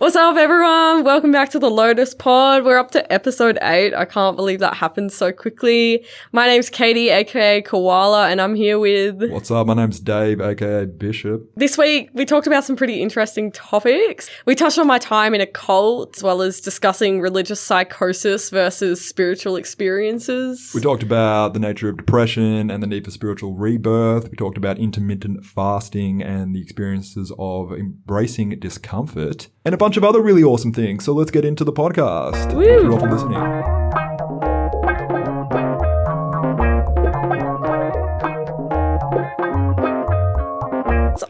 What's up, everyone? Welcome back to the Lotus Pod. We're up to episode 8. I can't believe that happened so quickly. My name's Katie, aka Koalia, and I'm here with... What's up? My name's Dave, aka Bishop. This week, we talked about some pretty interesting topics. We touched on my time in a cult, as well as discussing religious psychosis versus spiritual experiences. We talked about the nature of depression and the need for spiritual rebirth. We talked about intermittent fasting and the experiences of embracing discomfort. And a bunch of other really awesome things. So let's get into the podcast. Woo. Thank you all for listening.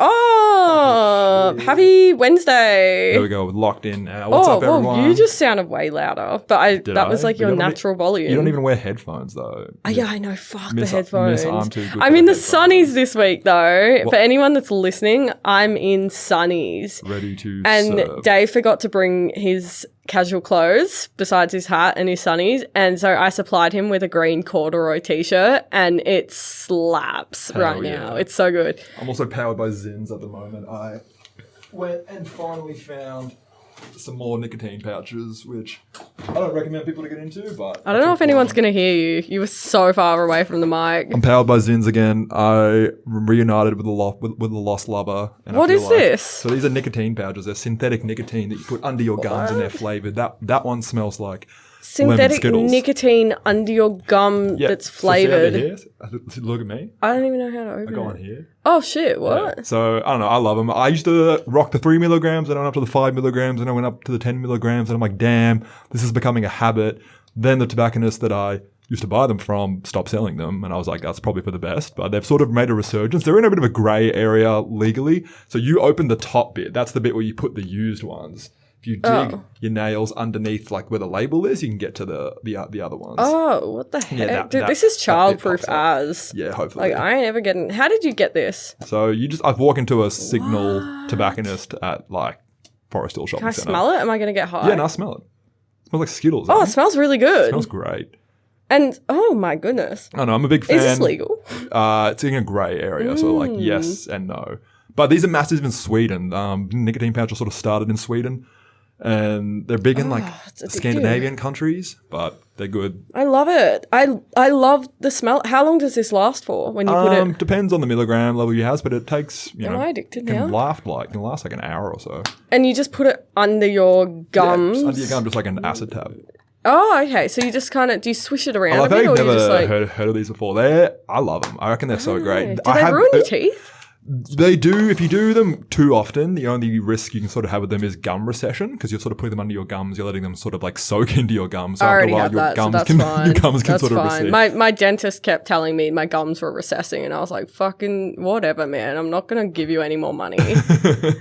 Oh, happy Wednesday. There we go. Locked in. What's up, everyone? Well, you just sounded way louder. But that was like your natural volume. You don't even wear headphones, though. Yeah, I know. Fuck the headphones. I'm in the sunnies this week, though. What? For anyone that's listening, I'm in sunnies. Ready to And serve. Dave forgot to bring his casual clothes besides his hat and his sunnies, and so I supplied him with a green corduroy t-shirt, and it slaps right now. It's so good. I'm also powered by Zins at the moment. I went and finally found some more nicotine pouches, which I don't recommend people to get into, but... I don't know if anyone's going to hear you. You were so far away from the mic. I'm powered by Zins again. I reunited with the lost lover. And what is this? So these are nicotine pouches. They're synthetic nicotine that you put under your gums, and they're flavored. That one smells like synthetic nicotine under your gum that's flavored. Look at me. I don't even know how to open it. I go on here. Oh shit! What? Yeah. So I don't know. I love them. I used to rock the 3 milligrams, and I went up to the 5 milligrams, and I went up to the 10 milligrams, and I'm like, damn, this is becoming a habit. Then the tobacconist that I used to buy them from stopped selling them, and I was like, that's probably for the best. But they've sort of made a resurgence. They're in a bit of a grey area legally. So you open the top bit. That's the bit where you put the used ones. If you dig your nails underneath, like where the label is, you can get to the other ones. Oh, what the heck? Yeah, Dude, this is childproof as. Yeah, hopefully. Like, I ain't ever getting... How did you get this? So I walk into a Signal tobacconist at like Forest Hill Shopping Centre. Can I smell it? Am I going to get high? Yeah, no, I smell it. It smells like Skittles. Oh, it smells really good. It smells great. And, oh my goodness. I know, I'm a big fan. Is this legal? It's in a grey area, so like yes and no. But these are massive in Sweden. Nicotine pouches sort of started in Sweden. And they're big in like Scandinavian countries, but they're good. I love it. I love the smell. How long does this last for when you put it? Depends on the milligram level you have, but it takes, Am I addicted now? Can last like an hour or so. And you just put it under your gums? Yeah, under your gum, just like an acid tab. Oh, okay. So you just kind of, do you swish it around a bit? I've never you just like... heard of these before. I love them. I reckon they're so great. Do they ruin your teeth? They do. If you do them too often, the only risk you can sort of have with them is gum recession, because you're sort of putting them under your gums. You're letting them sort of like soak into your gums. So I already have that, so that's fine. Your gums can that's sort of fine. recede. My dentist kept telling me my gums were recessing, and I was like, fucking whatever, man. I'm not going to give you any more money.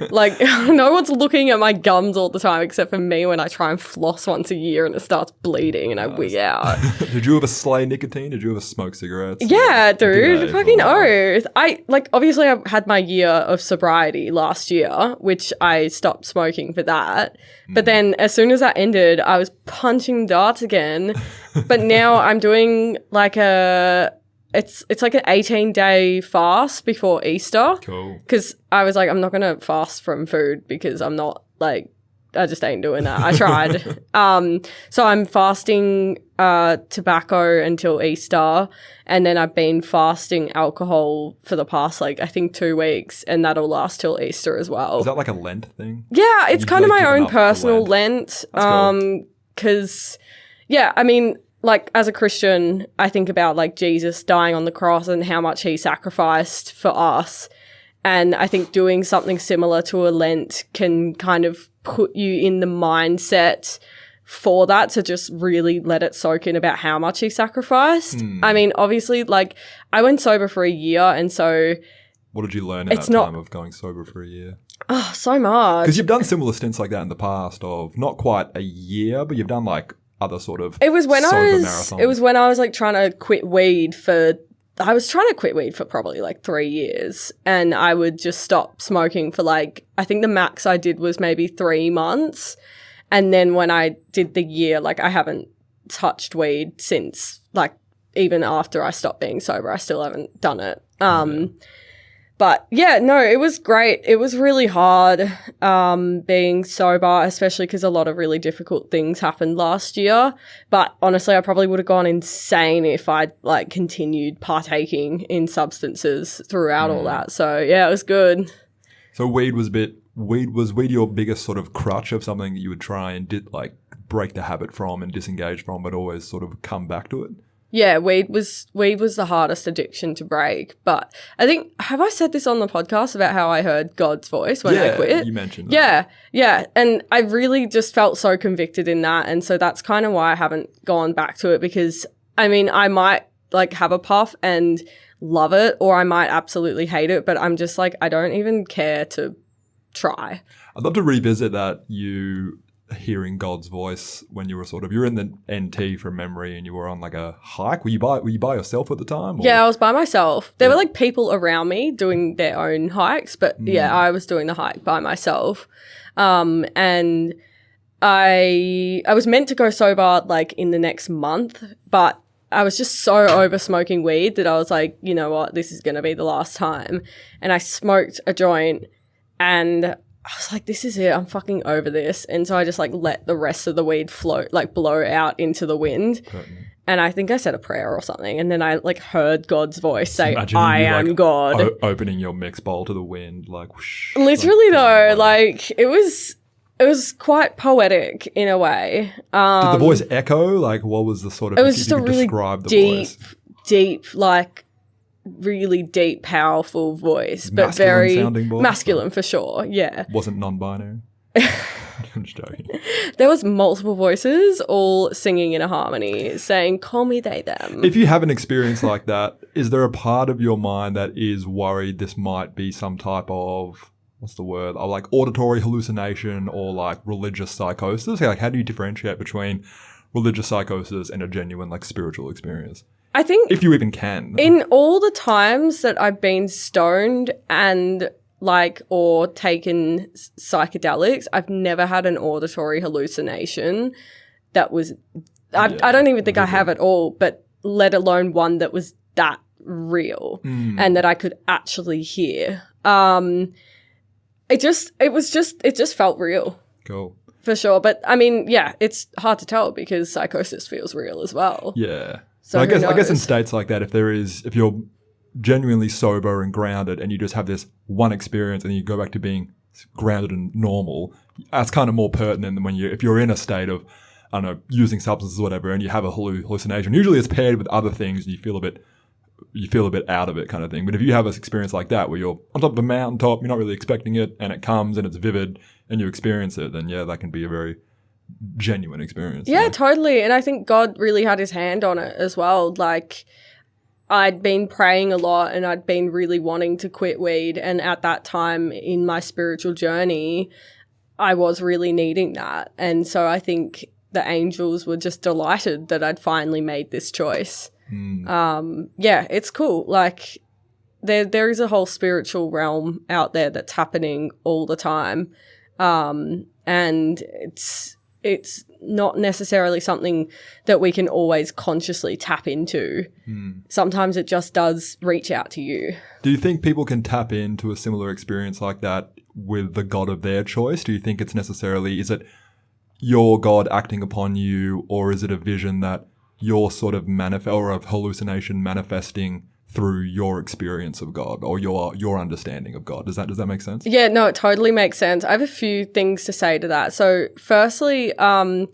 Like, no one's looking at my gums all the time except for me when I try and floss once a year and it starts bleeding and I wig out. Did you ever slay nicotine? Did you ever smoke cigarettes? Yeah, dude. Fucking oath. Obviously I had my year of sobriety last year, which I stopped smoking for that. But then as soon as that ended, I was punching darts again. But now I'm doing like it's like an 18-day fast before Easter. Cool. Because I was like, I'm not going to fast from food because I'm not like, I just ain't doing that. I tried. So I'm fasting tobacco until Easter, and then I've been fasting alcohol for the past, like, I think 2 weeks, and that'll last till Easter as well. Is that like a Lent thing? Yeah, it's kind of my own personal Lent. Lent. Because, yeah, I mean, like, as a Christian, I think about, like, Jesus dying on the cross and how much he sacrificed for us. And I think doing something similar to a Lent can kind of put you in the mindset for that, to just really let it soak in about how much he sacrificed. I mean, obviously, like, I went sober for a year, and so... What did you learn in that time of going sober for a year? Oh, so much. Because you've done similar stints like that in the past of not quite a year, but you've done, like, other sort of It was when marathons. I was, like, trying to quit weed for... I was trying to quit weed for probably like 3 years, and I would just stop smoking for like, I think the max I did was maybe 3 months. And then when I did the year, like, I haven't touched weed since, like, even after I stopped being sober, I still haven't done it. But yeah, no, it was great. It was really hard being sober, especially because a lot of really difficult things happened last year. But honestly, I probably would have gone insane if I'd like continued partaking in substances throughout all that. So yeah, it was good. So weed was weed your biggest sort of crutch of something that you would try and did like break the habit from and disengage from, but always sort of come back to it? Yeah, weed was the hardest addiction to break. But I think, have I said this on the podcast about how I heard God's voice when I quit? Yeah, you mentioned that. Yeah. And I really just felt so convicted in that. And so that's kind of why I haven't gone back to it, because I mean, I might like have a puff and love it, or I might absolutely hate it, but I'm just like, I don't even care to try. I'd love to revisit that, you hearing God's voice when you were you're in the NT from memory and you were on like a hike. Were you by yourself at the time? Or? Yeah, I was by myself. There were like people around me doing their own hikes, but yeah, I was doing the hike by myself. And I was meant to go sober like in the next month, but I was just so over smoking weed that I was like, you know what, this is going to be the last time. And I smoked a joint and I was like, this is it. I'm fucking over this. And so I just like let the rest of the weed float, like blow out into the wind. And I think I said a prayer or something. And then I like heard God's voice say, I am God. Opening your mix bowl to the wind, like whoosh. Literally though, like it was quite poetic in a way. Did the voice echo? Like what was the sort of, it was just a really voice? deep, like really deep, powerful voice, but very voice, masculine for sure. Yeah. Wasn't non-binary. I'm just joking. There was multiple voices all singing in a harmony saying, call me they, them. If you have an experience like that, is there a part of your mind that is worried this might be some type of, what's the word, like auditory hallucination or like religious psychosis? Like how do you differentiate between religious psychosis and a genuine like spiritual experience? I think if you even can. In all the times that I've been stoned and like or taken psychedelics, I've never had an auditory hallucination that was I don't even think I have at all, but let alone one that was that real and that I could actually hear. It just felt real. Cool. For sure. But I mean, yeah, it's hard to tell because psychosis feels real as well. Yeah. So I guess in states like that, if you're genuinely sober and grounded and you just have this one experience and you go back to being grounded and normal, that's kind of more pertinent than if you're in a state of, I don't know, using substances or whatever and you have a hallucination. Usually it's paired with other things and you feel a bit out of it kind of thing. But if you have an experience like that where you're on top of a mountaintop, you're not really expecting it and it comes and it's vivid and you experience it, then yeah, that can be a very genuine experience. Yeah, totally. And I think God really had his hand on it as well. Like I'd been praying a lot and I'd been really wanting to quit weed. And at that time in my spiritual journey, I was really needing that. And so I think the angels were just delighted that I'd finally made this choice. Yeah, it's cool. Like there is a whole spiritual realm out there that's happening all the time. And it's not necessarily something that we can always consciously tap into. Sometimes it just does reach out to you. Do you think people can tap into a similar experience like that with the God of their choice? Do you think it's necessarily, is it your God acting upon you, or is it a vision that you're sort of or a hallucination manifesting through your experience of God or your understanding of God? Does that make sense? Yeah, no, it totally makes sense. I have a few things to say to that. So firstly, as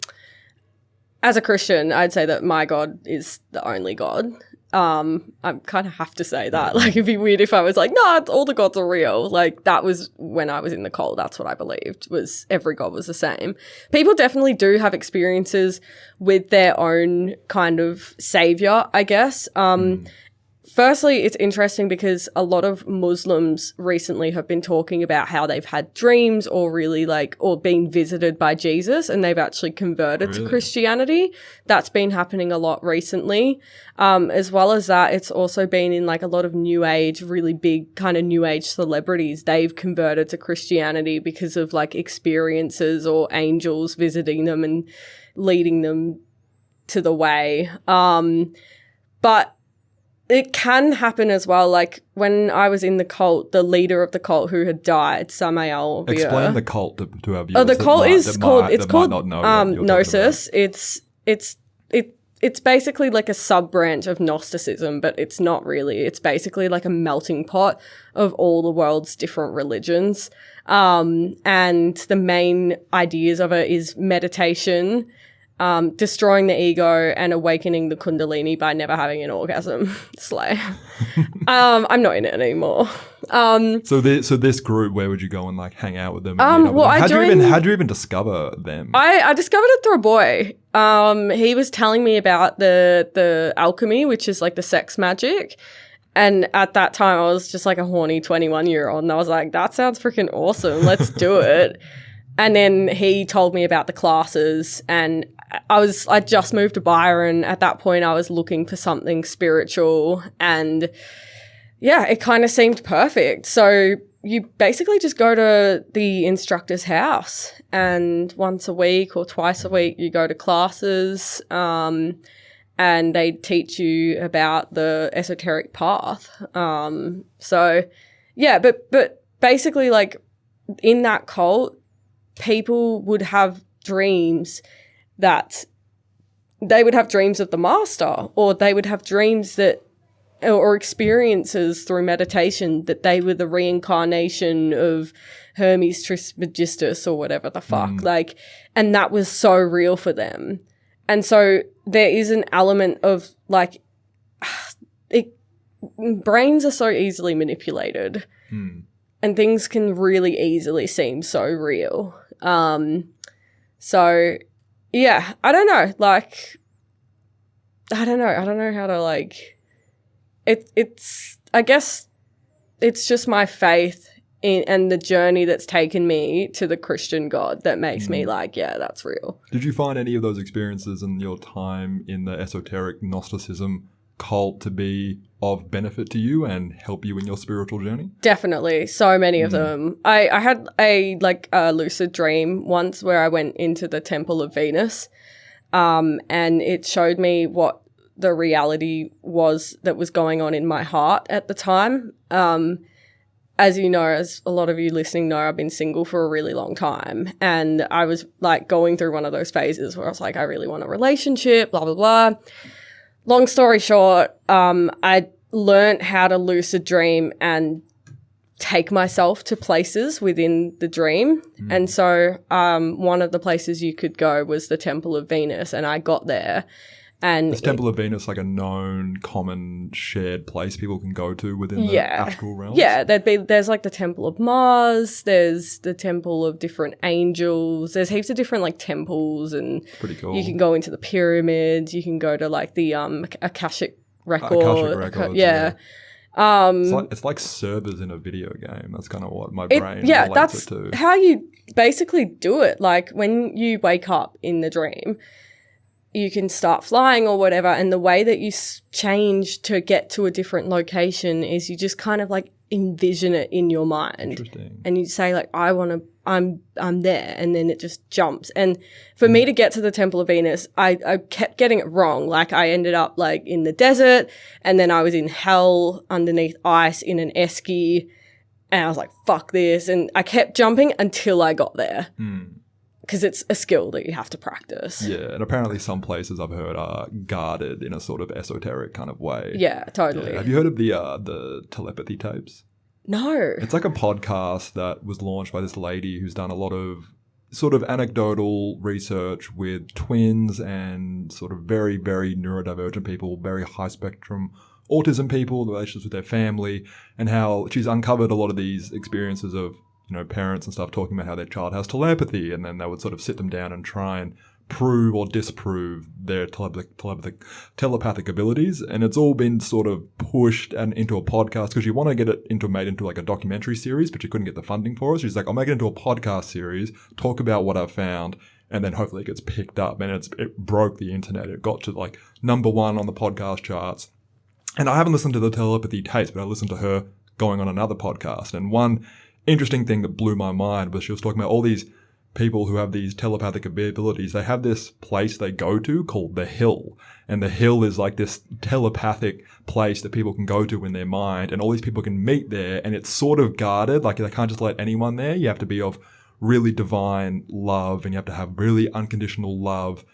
a Christian, I'd say that my God is the only God. I kind of have to say that. Like, it'd be weird if I was like, no, all the gods are real. Like, that was when I was in the cult. That's what I believed, was every god was the same. People definitely do have experiences with their own kind of savior, I guess. Firstly, it's interesting because a lot of Muslims recently have been talking about how they've had dreams or really or been visited by Jesus and they've actually converted to Christianity. That's been happening a lot recently. As well as that, it's also been in a lot of new age, really big kind of new age celebrities. They've converted to Christianity because of experiences or angels visiting them and leading them to the way. But it can happen as well. Like when I was in the cult, the leader of the cult who had died, Samael Vere. Explain the cult to our viewers. Oh, the cult is called Gnosis. Gnosis. It's basically like a sub-branch of Gnosticism, but it's not really. It's basically like a melting pot of all the world's different religions. And the main ideas of it is meditation, destroying the ego, and awakening the kundalini by never having an orgasm. Slay. I'm not in it anymore. So this group, where would you go and like hang out with them? Well, how'd you even discover them? I discovered it through a boy. He was telling me about the alchemy, which is like the sex magic. And at that time, I was just like a horny 21-year-old, and I was like, that sounds freaking awesome. Let's do it. And then he told me about the classes, and I just moved to Byron. At that point, I was looking for something spiritual, and yeah, it kind of seemed perfect. So you basically just go to the instructor's house, and once a week or twice a week, you go to classes, and they teach you about the esoteric path. So yeah, but basically, like in that cult, people would have dreams that they would have dreams of the master, or they would have dreams that, or experiences through meditation that they were the reincarnation of Hermes Trismegistus or whatever the fuck. Like, and that was so real for them. And so there is an element of like, brains are so easily manipulated and things can really easily seem so real. So yeah, I don't know. Like, I don't know how to like, it's, I guess it's just my faith in, and the journey that's taken me to the Christian God that makes me like, yeah, that's real. Did you find any of those experiences in your time in the esoteric Gnosticism cult to be of benefit to you and help you in your spiritual journey? Definitely. So many of them. I had a lucid dream once where I went into the Temple of Venus, and it showed me what the reality was that was going on in my heart at the time. As you know, as a lot of you listening know, I've been single for a really long time, and I was like going through one of those phases where I was like, I really want a relationship, blah, blah, blah. Long story short, I learned how to lucid dream and take myself to places within the dream. And so one of the places you could go was the Temple of Venus, and I got there. And is Temple of Venus like a known, common, shared place people can go to within the astral realms? Yeah, there's like the Temple of Mars, there's the Temple of different angels, there's heaps of different like temples, and pretty cool. You can go into the pyramids, you can go to like the Akashic record. Yeah. It's like servers in a video game. That's kind of what my brain relates it to. That's how you basically do it. Like when you wake up in the dream, you can start flying or whatever, and the way that you change to get to a different location is you just kind of like envision it in your mind. Interesting. And you say like, I'm there, and then it just jumps. And for me to get to the Temple of Venus, I kept getting it wrong. Like I ended up like in the desert, and then I was in hell underneath ice in an esky, and I was like, fuck this. And I kept jumping until I got there. Because it's a skill that you have to practice. Yeah, and apparently some places I've heard are guarded in a sort of esoteric kind of way. Yeah, totally. Yeah. Have you heard of the Telepathy tapes? No. It's like a podcast that was launched by this lady who's done a lot of sort of anecdotal research with twins and sort of very, very neurodivergent people, very high spectrum autism people, the relationships with their family, and how she's uncovered a lot of these experiences of, you know, parents and stuff talking about how their child has telepathy, and then they would sort of sit them down and try and prove or disprove their telepathic abilities. And it's all been sort of pushed and into a podcast because you want to get it made into like a documentary series, but you couldn't get the funding for it. She's like, I'll make it into a podcast series, talk about what I've found, and then hopefully it gets picked up. And it broke the internet. It got to like #1 on the podcast charts. And I haven't listened to the telepathy tapes, but I listened to her going on another podcast. And one interesting thing that blew my mind was she was talking about all these people who have these telepathic abilities, they have this place they go to called the Hill. And the Hill is like this telepathic place that people can go to in their mind, and all these people can meet there, and it's sort of guarded. Like, they can't just let anyone there. You have to be of really divine love, and you have to have really unconditional love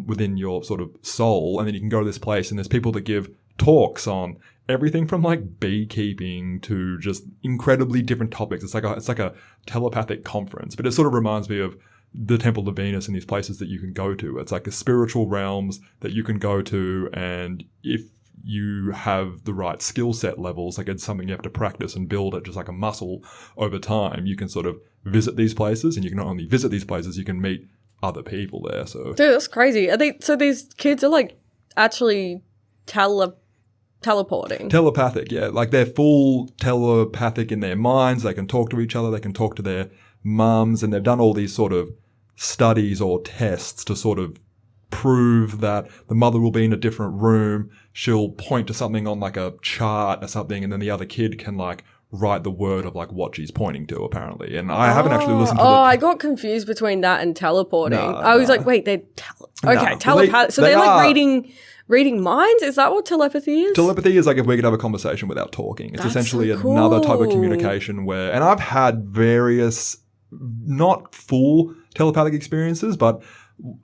within your sort of soul. And then you can go to this place, and there's people that give talks on everything from like beekeeping to just incredibly different topics. It's like a telepathic conference, but it sort of reminds me of the Temple of Venus and these places that you can go to. It's like a spiritual realms that you can go to, and if you have the right skill set levels, like it's something you have to practice and build it just like a muscle over time, you can sort of visit these places, and you can not only visit these places, you can meet other people there. So, dude, that's crazy. So these kids are like actually teleporting. Telepathic, yeah. Like, they're full telepathic in their minds. They can talk to each other. They can talk to their mums, and they've done all these sort of studies or tests to sort of prove that the mother will be in a different room. She'll point to something on like a chart or something, and then the other kid can like write the word of like what she's pointing to, apparently. And I haven't actually listened to I got confused between that and teleporting. I was like, wait, telepathy. So they're like reading minds? Is that what telepathy is? Telepathy is like if we could have a conversation without talking. It's essentially so cool. Another type of communication where, and I've had various, not full telepathic experiences, but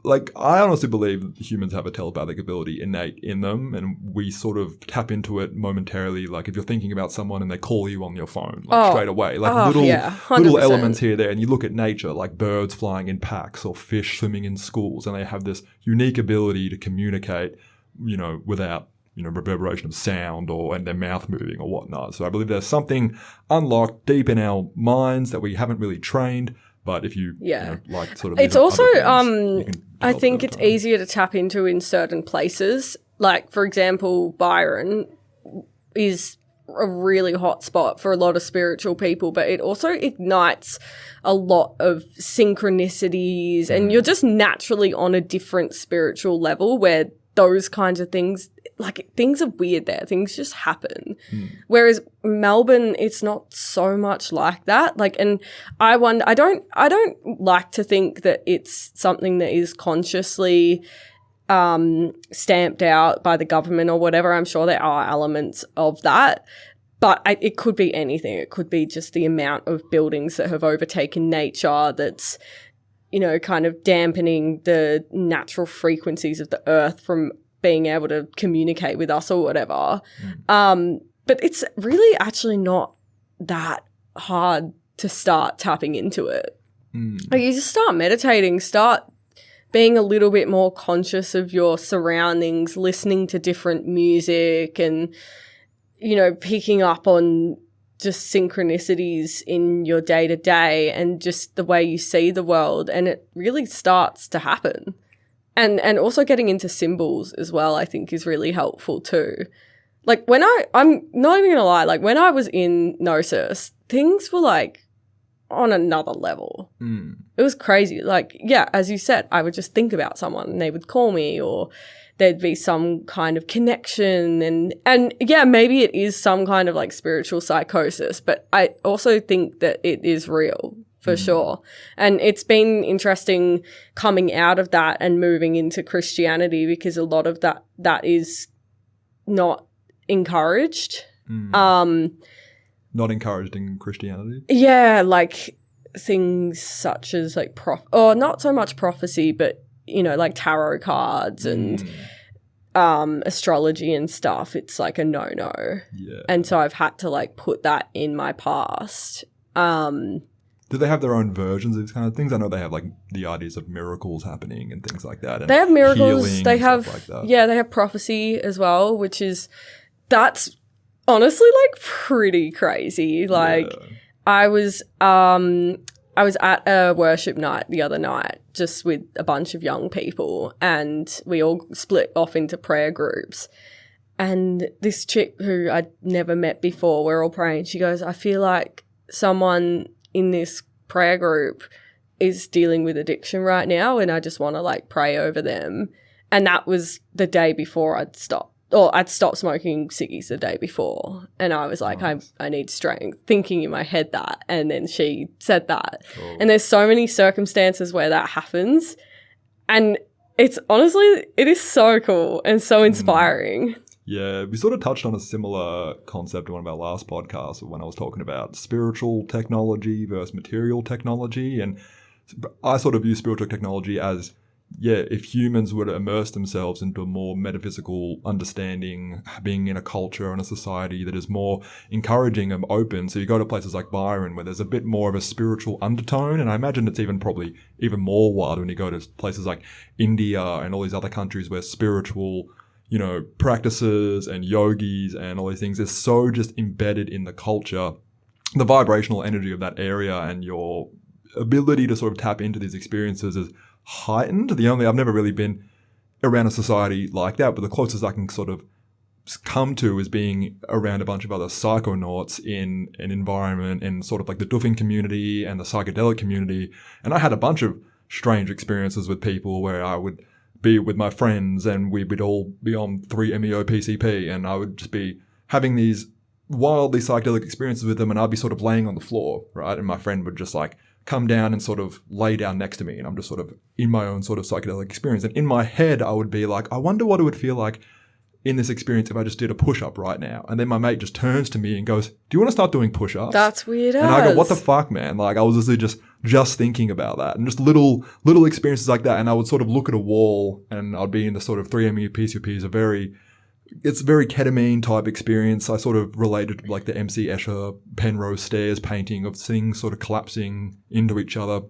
like, I honestly believe humans have a telepathic ability innate in them, and we sort of tap into it momentarily. Like, if you're thinking about someone and they call you on your phone, like straight away, like little elements here, there. And you look at nature, like birds flying in packs or fish swimming in schools, and they have this unique ability to communicate, without, reverberation of sound and their mouth moving or whatnot. So I believe there's something unlocked deep in our minds that we haven't really trained. But if you, like sort of... It's also, I think it's easier to tap into in certain places. Like, for example, Byron is a really hot spot for a lot of spiritual people, but it also ignites a lot of synchronicities, and you're just naturally on a different spiritual level where those kinds of things, like, things are weird there. Things just happen. Whereas Melbourne, it's not so much like that. Like, and I wonder, I don't like to think that it's something that is consciously stamped out by the government or whatever. I'm sure there are elements of that, but it could be anything. It could be just the amount of buildings that have overtaken nature that's, kind of dampening the natural frequencies of the earth from being able to communicate with us or whatever. But it's really actually not that hard to start tapping into it. Like, you just start meditating, start being a little bit more conscious of your surroundings, listening to different music and, picking up on just synchronicities in your day-to-day and just the way you see the world, and it really starts to happen. And also getting into symbols as well, I think, is really helpful too. Like, I'm not even gonna lie, like, when I was in Gnosis, things were like on another level. It was crazy. Like, yeah, as you said, I would just think about someone and they would call me, or there'd be some kind of connection, and yeah, maybe it is some kind of like spiritual psychosis, but I also think that it is real for sure. And it's been interesting coming out of that and moving into Christianity, because a lot of that is not encouraged. Not encouraged in Christianity? Yeah, like things such as like not so much prophecy, but like tarot cards and astrology and stuff. It's like a no-no. Yeah. And so I've had to like put that in my past. Do they have their own versions of these kind of things? I know they have like the ideas of miracles happening and things like that. And they have miracles. They have stuff like that. Yeah, they have prophecy as well, that's honestly like pretty crazy. Like, I was at a worship night the other night just with a bunch of young people, and we all split off into prayer groups. And this chick who I'd never met before, we're all praying. She goes, I feel like someone in this prayer group is dealing with addiction right now, and I just want to like pray over them. And that was the day before I'd stopped I'd stopped smoking ciggies the day before, and I was like, Nice. I need strength, thinking in my head that, and then she said that. Cool. And there's so many circumstances where that happens, and it's honestly, it is so cool and so inspiring. Yeah, we sort of touched on a similar concept in one of our last podcasts when I was talking about spiritual technology versus material technology. And I sort of view spiritual technology as, yeah, if humans were to immerse themselves into a more metaphysical understanding, being in a culture and a society that is more encouraging and open. So you go to places like Byron where there's a bit more of a spiritual undertone. And I imagine it's probably even more wild when you go to places like India and all these other countries where spiritual practices and yogis and all these things is so just embedded in the culture. The vibrational energy of that area and your ability to sort of tap into these experiences is heightened. I've never really been around a society like that, but the closest I can sort of come to is being around a bunch of other psychonauts in an environment in sort of like the doofing community and the psychedelic community. And I had a bunch of strange experiences with people where I would be with my friends and we would all be on 3-MeO PCP, and I would just be having these wildly psychedelic experiences with them, and I'd be sort of laying on the floor, right? And my friend would just like come down and sort of lay down next to me, and I'm just sort of in my own sort of psychedelic experience. And in my head, I would be like, I wonder what it would feel like in this experience if I just did a push-up right now. And then my mate just turns to me and goes, do you want to start doing push-ups? That's weird. And I go, what the fuck, man? Like, I was literally just thinking about that, and just little experiences like that. And I would sort of look at a wall, and I'd be in the sort of 3-MeO PCP it's a very ketamine type experience. I sort of related to like the MC Escher Penrose stairs painting of things sort of collapsing into each other.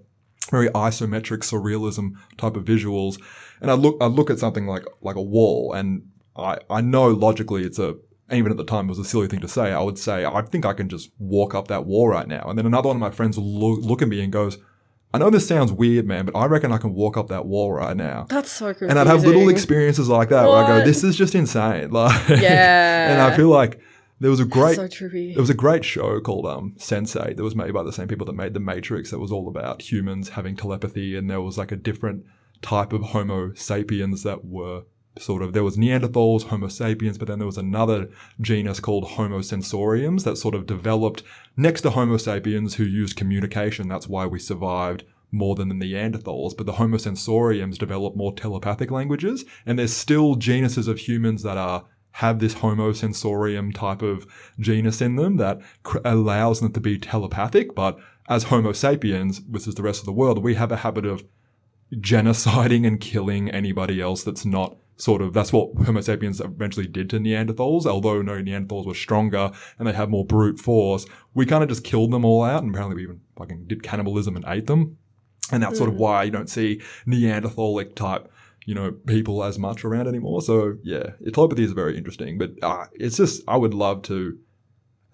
Very isometric surrealism type of visuals. And I look at something like a wall, and I know logically even at the time it was a silly thing to say. I would say, I think I can just walk up that wall right now. And then another one of my friends will look at me and goes, I know this sounds weird, man, but I reckon I can walk up that wall right now. That's so confusing. And I'd have little experiences like that where I go, this is just insane. Like, yeah. And I feel like there was a great, so trippy. There was a great show called Sense8 that was made by the same people that made The Matrix. That was all about humans having telepathy, and there was like a different type of Homo sapiens that were there was Neanderthals, Homo sapiens, but then there was another genus called Homo sensoriums that sort of developed next to Homo sapiens who used communication. That's why we survived more than the Neanderthals. But the Homo sensoriums developed more telepathic languages, and there's still genuses of humans that have this Homo sensorium type of genus in them that allows them to be telepathic. But as Homo sapiens, which is the rest of the world, we have a habit of genociding and killing anybody else that's not that's what Homo sapiens eventually did to Neanderthals. Although no, Neanderthals were stronger and they had more brute force, we kind of just killed them all out, and apparently we even fucking did cannibalism and ate them. And that's sort of why you don't see Neanderthalic type, people as much around anymore. So yeah, telepathy is very interesting, but it's just,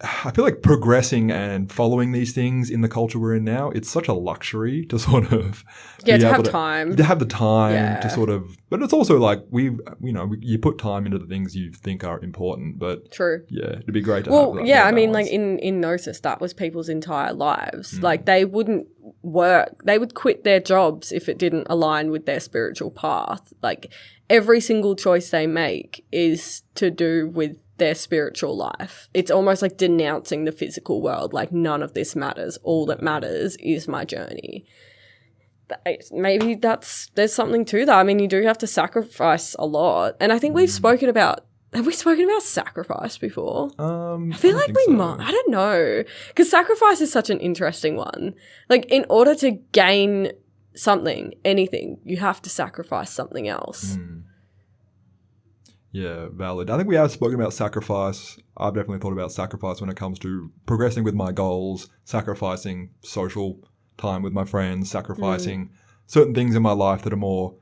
I feel like progressing and following these things in the culture we're in now, it's such a luxury to sort of to have time. To have the time to sort of, but it's also like you put time into the things you think are important. But true, yeah, it'd be great to have. Well, yeah, I mean, like in Gnosis, that was people's entire lives. Like they wouldn't work; they would quit their jobs if it didn't align with their spiritual path. Like every single choice they make is to do with their spiritual life. It's almost like denouncing the physical world. Like none of this matters. All that matters is my journey. Maybe there's something to that. I mean, you do have to sacrifice a lot. And I think have we spoken about sacrifice before? I feel like we might. I don't know. Because sacrifice is such an interesting one. Like in order to gain something, anything, you have to sacrifice something else. Yeah, valid. I think we have spoken about sacrifice. I've definitely thought about sacrifice when it comes to progressing with my goals, sacrificing social time with my friends, sacrificing certain things in my life that are more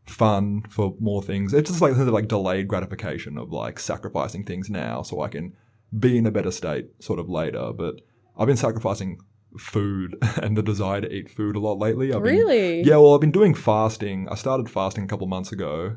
fun for more things. It's just like delayed gratification of like sacrificing things now so I can be in a better state sort of later. But I've been sacrificing food and the desire to eat food a lot lately. I've been doing fasting. I started fasting a couple of months ago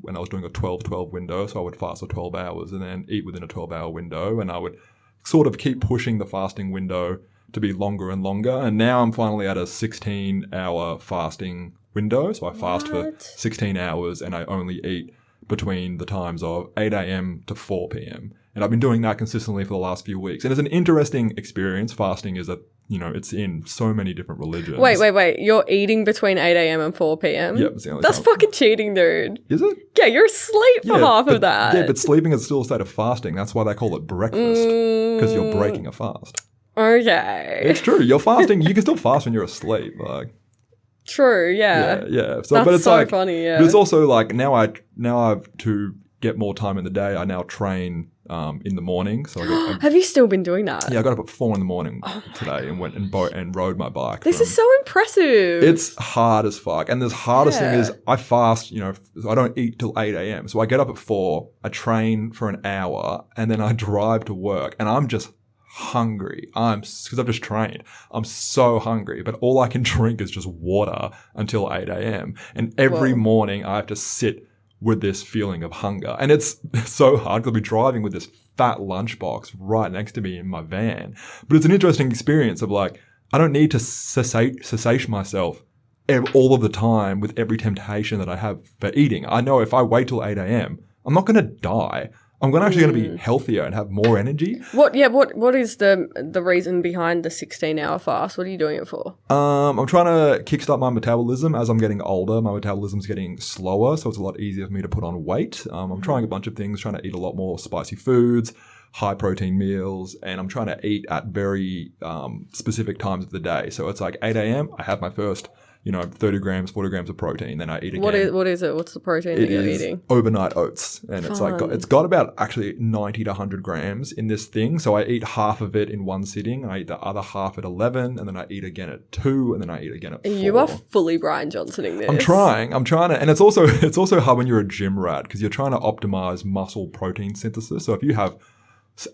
when I was doing a 12-12 window. So I would fast for 12 hours and then eat within a 12-hour window. And I would sort of keep pushing the fasting window to be longer and longer. And now I'm finally at a 16-hour fasting window. So I fast for 16 hours and I only eat between the times of 8 a.m. to 4 p.m. And I've been doing that consistently for the last few weeks. And it's an interesting experience. Fasting is it's in so many different religions. Wait. You're eating between 8 a.m. and 4 p.m.? Yep. It's the only That's time. fucking cheating, dude. Is it? Yeah, you're asleep for half of that. Yeah, but sleeping is still a state of fasting. That's why they call it breakfast, because you're breaking a fast. Okay. It's true. You're fasting. You can still fast when you're asleep. Like, true, yeah. Yeah. So, That's but it's so like, funny, yeah. But it's also like now I've to get more time in the day. I now train in the morning. So Have you still been doing that? Yeah, I got up at 4 a.m. today and went and rode my bike. This is so impressive. It's hard as fuck. And the hardest thing is I fast, I don't eat till 8 a.m. So I get up at 4, I train for an hour, and then I drive to work, and I'm just hungry. Because I've just trained. I'm so hungry, but all I can drink is just water until 8 a.m. And every morning I have to sit with this feeling of hunger. And it's so hard because I'll be driving with this fat lunchbox right next to me in my van. But it's an interesting experience of like, I don't need to cessate myself all of the time with every temptation that I have for eating. I know if I wait till 8 a.m., I'm not going to die. I'm actually going to be healthier and have more energy. What is the reason behind the 16-hour fast? What are you doing it for? I'm trying to kickstart my metabolism. As I'm getting older, my metabolism's getting slower, so it's a lot easier for me to put on weight. I'm trying a bunch of things, trying to eat a lot more spicy foods, high protein meals, and I'm trying to eat at very specific times of the day. So it's like 8 a.m., I have my first 30 grams, 40 grams of protein. Then I eat again. What is it? What's the protein that you're eating? Overnight oats. And it's got about actually 90 to 100 grams in this thing. So I eat half of it in one sitting. I eat the other half at 11, and then I eat again at 2, and then I eat again at 4. You are fully Brian Johnsoning this. I'm trying to, and it's also hard when you're a gym rat because you're trying to optimize muscle protein synthesis. So if you have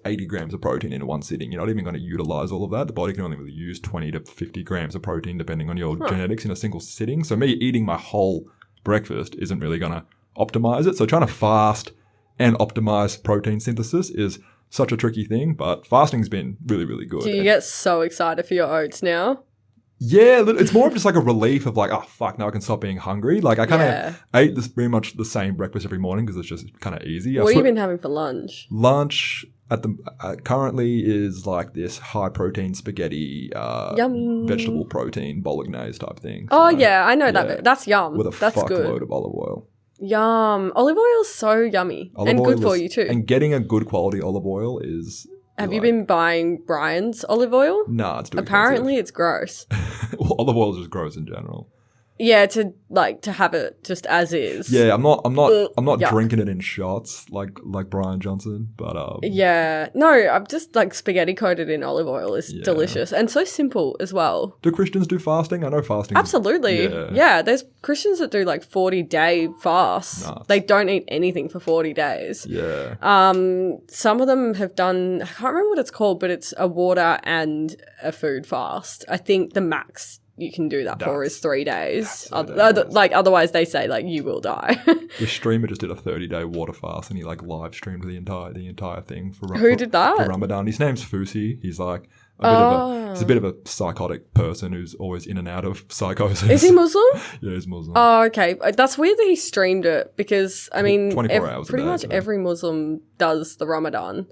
80 grams of protein in one sitting, you're not even going to utilize all of that. The body can only really use 20 to 50 grams of protein depending on your genetics in a single sitting. So me eating my whole breakfast isn't really going to optimize it. So trying to fast and optimize protein synthesis is such a tricky thing, but fasting's been really, really good. Do you get so excited for your oats now? Yeah, it's more of just like a relief of like, oh fuck, now I can stop being hungry. Like I kind of ate this pretty much the same breakfast every morning because it's just kind of easy. What have you been having for lunch? Lunch at the currently is like this high protein spaghetti, vegetable protein bolognese type thing. So, I know that. That's yum. With a fuckload of olive oil. Yum. Olive oil is so yummy and good for you too. And getting a good quality olive oil is. Have you been buying Brian's olive oil? Nah, it's too Apparently expensive. It's gross. Well, olive oil is just gross in general. Yeah, to have it just as is. Yeah, I'm not drinking it in shots like Brian Johnson, but I'm just like spaghetti coated in olive oil is delicious and so simple as well. Do Christians do fasting? I know fasting. Absolutely. Yeah, there's Christians that do like 40-day fasts. Nuts. They don't eat anything for 40 days. Yeah. Some of them have done, I can't remember what it's called, but it's a water and a food fast. I think the max you can do that for is 3 days. Otherwise they say like you will die. The streamer just did a 30-day water fast and he like live streamed the entire thing for Who did that? For Ramadan. His name's Fusi. He's like he's a bit of a psychotic person who's always in and out of psychosis. Is he Muslim? Yeah, he's Muslim. Oh, okay. That's weird that he streamed it because I mean 24 hours pretty much every Muslim does the Ramadan.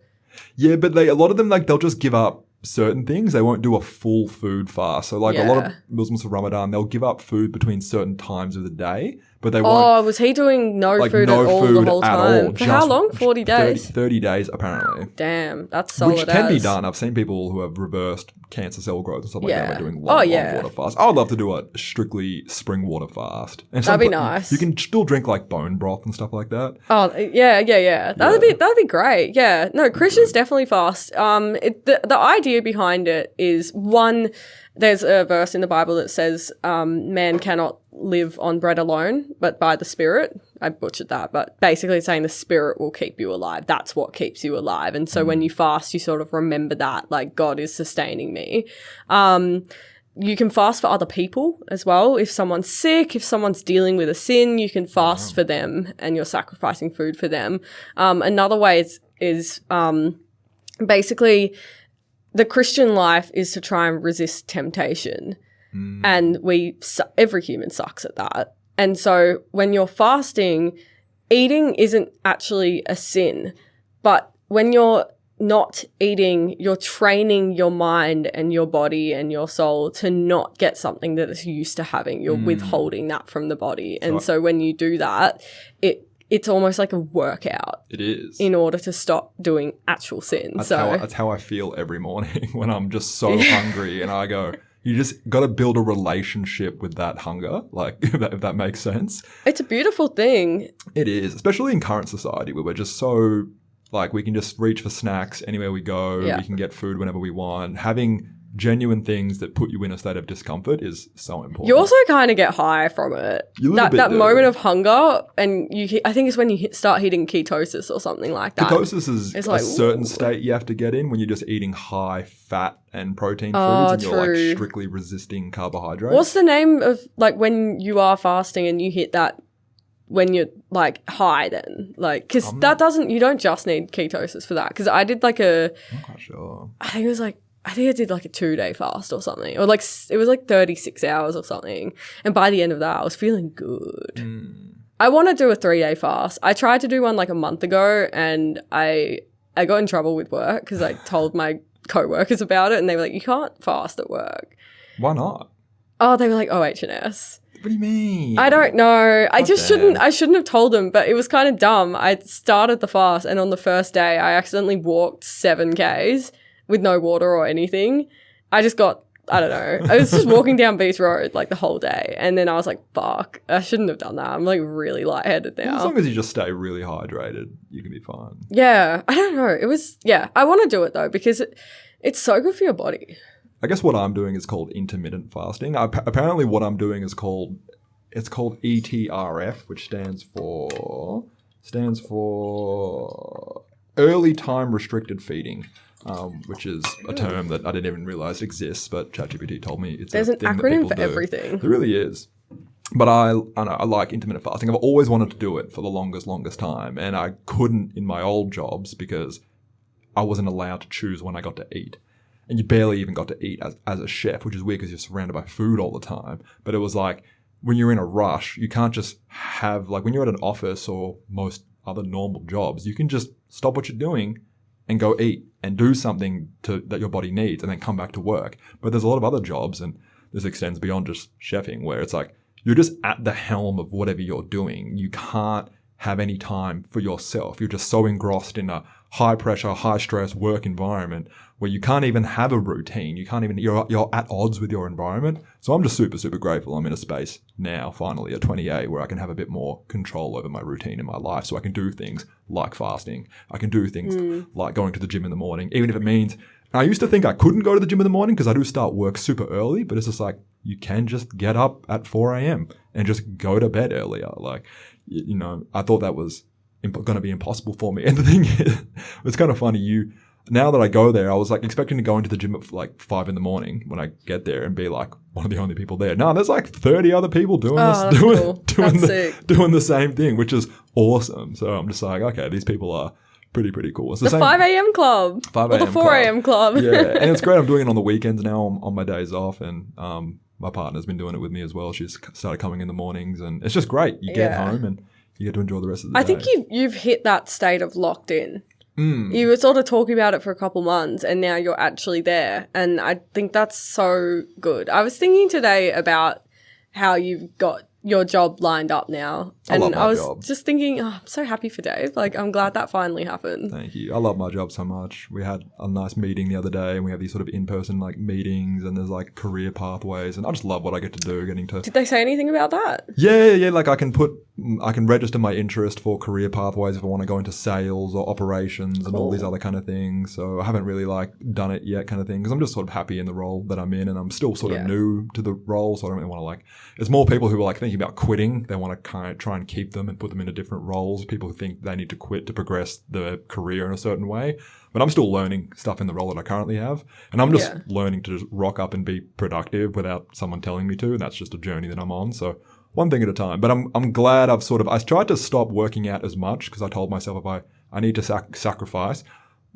Yeah, but a lot of them they'll just give up certain things. They won't do a full food fast. So a lot of Muslims for Ramadan, they'll give up food between certain times of the day, but they won't. Oh, was he doing no food at all the whole time? For how long? 40 days? 30 days apparently. Damn, that's solid. Which can be done. I've seen people who have reversed cancer cell growth and stuff like that by doing long water fast. I would love to do a strictly spring water fast. And that'd be nice. You can still drink like bone broth and stuff like that. Oh, yeah. That'd be great. Yeah. No, Christians definitely fast. The idea behind it is one, there's a verse in the Bible that says man cannot live on bread alone, but by the Spirit. I butchered that, but basically it's saying the Spirit will keep you alive. That's what keeps you alive. And so when you fast, you sort of remember that, like, God is sustaining me. You can fast for other people as well. If someone's sick, if someone's dealing with a sin, you can fast for them and you're sacrificing food for them. Another way is basically the Christian life is to try and resist temptation. And every human sucks at that. And so when you're fasting, eating isn't actually a sin, but when you're not eating, you're training your mind and your body and your soul to not get something that it's used to having. You're withholding that from the body. And so when you do that, it's almost like a workout. It is. In order to stop doing actual sins. That's how I feel every morning when I'm just so hungry and I go, you just got to build a relationship with that hunger, like if that makes sense. It's a beautiful thing. It is, especially in current society where we're just so, like, we can just reach for snacks anywhere we go. Yeah. We can get food whenever we want. Having genuine things that put you in a state of discomfort is so important. You also kind of get high from it. That moment of hunger, and I think it's when you start hitting ketosis or something like that. Ketosis is a certain state you have to get in when you're just eating high fat and protein foods and you're like strictly resisting carbohydrates. What's the name of like when you are fasting and you hit that when you're like high then? Like, because you don't just need ketosis for that. Because I did like I'm not quite sure. I think I did like a 2-day fast or something. Or like, it was like 36 hours or something. And by the end of that, I was feeling good. I want to do a 3-day fast. I tried to do one like a month ago and I got in trouble with work because I told my co-workers about it and they were like, you can't fast at work. Why not? Oh, they were like, OH&S. What do you mean? I don't know. I shouldn't have told them, but it was kind of dumb. I started the fast and on the first day I accidentally walked 7 Ks with no water or anything. I just got, I don't know. I was just walking down Beach Road like the whole day. And then I was like, fuck, I shouldn't have done that. I'm like really lightheaded now. As long as you just stay really hydrated, you can be fine. Yeah. I don't know. I want to do it though because it's so good for your body. I guess what I'm doing is called intermittent fasting. Apparently what I'm doing is called ETRF, which stands for early time restricted feeding. Which is a term that I didn't even realize exists, but ChatGPT told me it's There's a an thing acronym for do. everything. There really is. But I like intermittent fasting. I've always wanted to do it for the longest time, and I couldn't in my old jobs because I wasn't allowed to choose when I got to eat. And you barely even got to eat as a chef, which is weird because you're surrounded by food all the time. But it was like when you're in a rush, you can't just have, like when you're at an office or most other normal jobs, you can just stop what you're doing and go eat and do something that your body needs and then come back to work. But there's a lot of other jobs, and this extends beyond just chefing, where it's like you're just at the helm of whatever you're doing. You can't have any time for yourself. You're just so engrossed in a high pressure, high stress work environment where you can't even have a routine. You're at odds with your environment. So I'm just super, super grateful I'm in a space now, finally at 28, where I can have a bit more control over my routine in my life. So I can do things like fasting. I can do things like going to the gym in the morning, even if it means, I used to think I couldn't go to the gym in the morning because I do start work super early, but it's just like, you can just get up at 4 a.m. and just go to bed earlier. Like, you know, I thought that was going to be impossible for me. And the thing is, it's kind of funny. Now that I go there, I was like expecting to go into the gym at like 5 a.m. when I get there and be like one of the only people there. No, there's like 30 other people doing the same thing, which is awesome. So I'm just like, okay, these people are pretty cool. It's the 5 a.m. club. 5 or the 4 a.m. club. Yeah, and it's great. I'm doing it on the weekends now on my days off, and my partner's been doing it with me as well. She's started coming in the mornings, and it's just great. You get home and you get to enjoy the rest of the day. I think you've hit that state of locked in. You were sort of talking about it for a couple months and now you're actually there. And I think that's so good. I was thinking today about how you've got your job lined up now. And I was just thinking, I'm so happy for Dave. Like, I'm glad that finally happened. Thank you. I love my job so much. We had a nice meeting the other day and we have these sort of in-person like meetings and there's like career pathways and I just love what I get to do, Did they say anything about that? Yeah. Like I can register my interest for career pathways if I want to go into sales or operations and all these other kind of things. So I haven't really like done it yet kind of thing because I'm just sort of happy in the role that I'm in and I'm still sort of new to the role. So I don't really want to like, it's more people who are like thinking about quitting. They want to kind of try and keep them and put them into different roles. People who think they need to quit to progress their career in a certain way. But I'm still learning stuff in the role that I currently have. And I'm just learning to just rock up and be productive without someone telling me to. And that's just a journey that I'm on. So one thing at a time. But I'm glad I tried to stop working out as much because I told myself if I need to sacrifice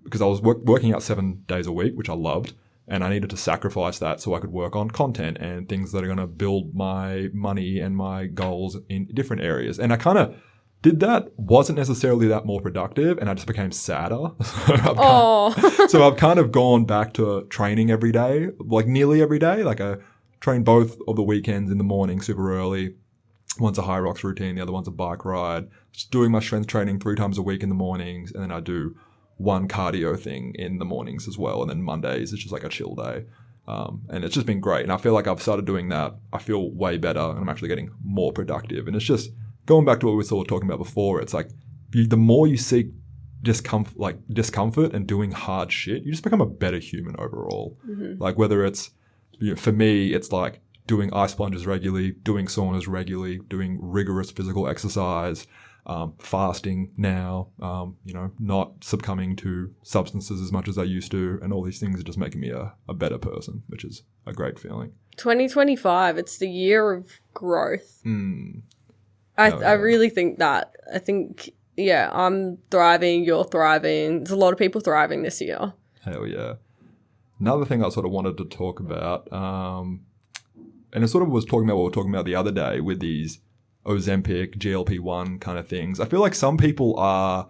because I was working out 7 days a week, which I loved. And I needed to sacrifice that so I could work on content and things that are going to build my money and my goals in different areas. And I kind of wasn't necessarily that more productive, and I just became sadder. Oh. So I've kind of gone back to training every day, like nearly every day. Like I train both of the weekends in the morning super early. One's a high rocks routine, the other one's a bike ride. Just doing my strength training 3 times a week in the mornings, and then I do one cardio thing in the mornings as well. And then Mondays, it's just like a chill day. And it's just been great. And I feel like I've started doing that. I feel way better, and I'm actually getting more productive. And it's just going back to what we were sort of talking about before. It's like the more you seek discomfort and doing hard shit, you just become a better human overall. Mm-hmm. Like whether it's, for me, it's like doing ice plunges regularly, doing saunas regularly, doing rigorous physical exercise, fasting now, not succumbing to substances as much as I used to, and all these things are just making me a better person, which is a great feeling. 2025, it's the year of growth. I really think that. I think, I'm thriving, you're thriving. There's a lot of people thriving this year. Hell yeah. Another thing I sort of wanted to talk about, and it sort of was talking about what we were talking about the other day with these Ozempic, GLP-1 kind of things. I feel like some people a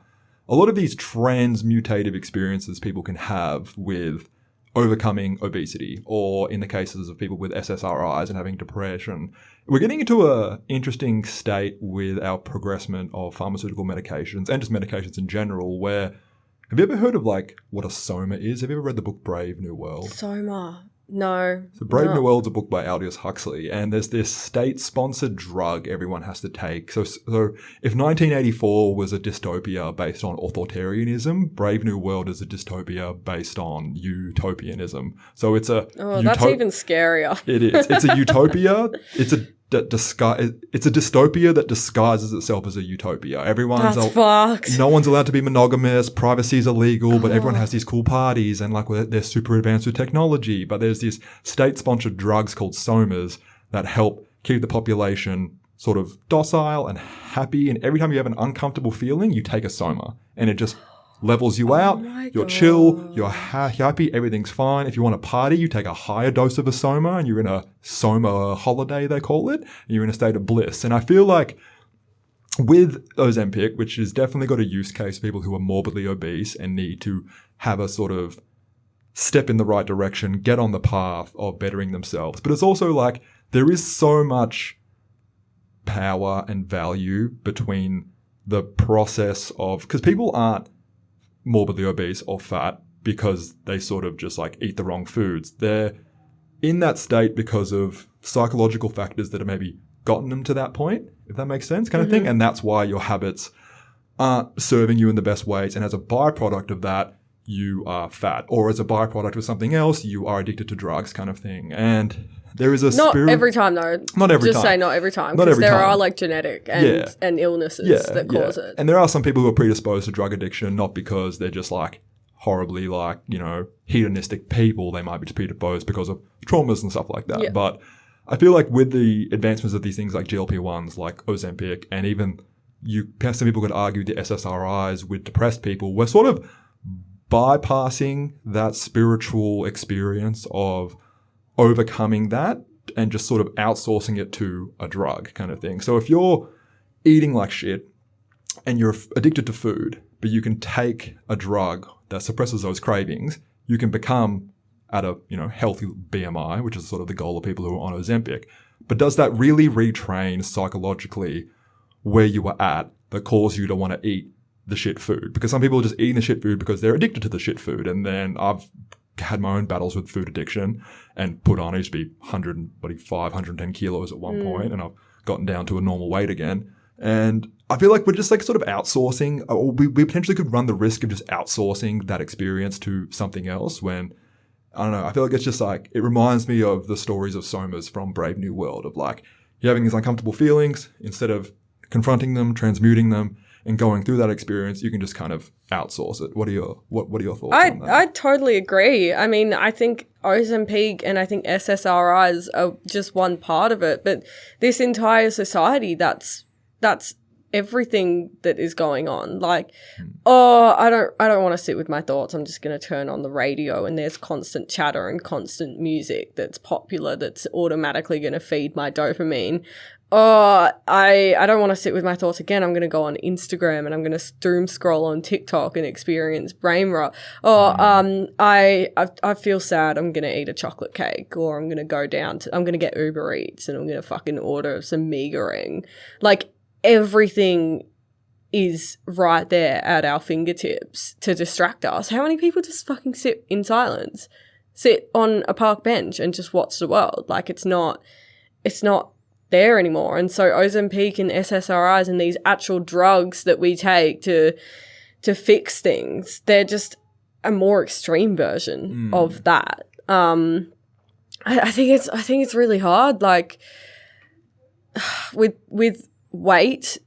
lot of these transmutative experiences people can have with overcoming obesity, or in the cases of people with SSRIs and having depression. We're getting into an interesting state with our progressment of pharmaceutical medications and just medications in general, where, have you ever heard of like what a soma is? Have you ever read the book Brave New World? Soma? No. So Brave New World's a book by Aldous Huxley, and there's this state-sponsored drug everyone has to take. So if 1984 was a dystopia based on authoritarianism, Brave New World is a dystopia based on utopianism. So it's a that's even scarier. It is. It's a utopia. It's a dystopia that disguises itself as a utopia. That's fucked. No one's allowed to be monogamous. Privacy is illegal, but everyone has these cool parties, and like they're super advanced with technology. But there's these state-sponsored drugs called somas that help keep the population sort of docile and happy. And every time you have an uncomfortable feeling, you take a soma, and it just levels you out. You're chill, you're happy, everything's fine. If you want to party, you take a higher dose of a soma, and you're in a soma holiday, they call it, and you're in a state of bliss. And I feel like with Ozempic, which has definitely got a use case for people who are morbidly obese and need to have a sort of step in the right direction, get on the path of bettering themselves. But it's also like there is so much power and value between the process of, because people aren't morbidly obese or fat because they sort of just like eat the wrong foods. They're in that state because of psychological factors that have maybe gotten them to that point, if that makes sense, kind of thing. And that's why your habits aren't serving you in the best ways. And as a byproduct of that, you are fat. Or as a byproduct of something else, you are addicted to drugs, kind of thing. And there is a not every time though. Not every time. Just say not every time, because there are like genetic and illnesses that cause it. And there are some people who are predisposed to drug addiction, not because they're just like horribly like, hedonistic people. They might be just predisposed because of traumas and stuff like that. Yeah. But I feel like with the advancements of these things like GLP-1s, like Ozempic, and even some people could argue the SSRIs with depressed people, we're sort of bypassing that spiritual experience of overcoming that and just sort of outsourcing it to a drug kind of thing. So if you're eating like shit and you're addicted to food, but you can take a drug that suppresses those cravings, you can become at a healthy BMI, which is sort of the goal of people who are on Ozempic. But does that really retrain psychologically where you were at that cause you to want to eat the shit food? Because some people are just eating the shit food because they're addicted to the shit food. And then I've had my own battles with food addiction and put on, I used to be 105, 110 kilos at one point, and I've gotten down to a normal weight again. And I feel like we're just like sort of outsourcing, or we potentially could run the risk of just outsourcing that experience to something else when, I don't know, I feel like it's just like, it reminds me of the stories of somas from Brave New World of like, you're having these uncomfortable feelings, instead of confronting them, transmuting them, and going through that experience, you can just kind of outsource it. What are your thoughts on that? I totally agree. I mean, I think Ozempic and I think SSRIs are just one part of it, but this entire society, that's everything that is going on. Like, I don't want to sit with my thoughts. I'm just going to turn on the radio and there's constant chatter and constant music that's popular that's automatically going to feed my dopamine. Oh, I don't want to sit with my thoughts again. I'm going to go on Instagram and I'm going to doom scroll on TikTok and experience brain rot. Oh, I feel sad. I'm going to eat a chocolate cake, or I'm going to I'm going to get Uber Eats and I'm going to fucking order some meagering. Like, everything is right there at our fingertips to distract us. How many people just fucking sit in silence, sit on a park bench and just watch the world? Like, it's not there anymore. And so Ozempic and SSRIs and these actual drugs that we take to fix things, they're just a more extreme version of that. I think it's really hard. Like, with weight,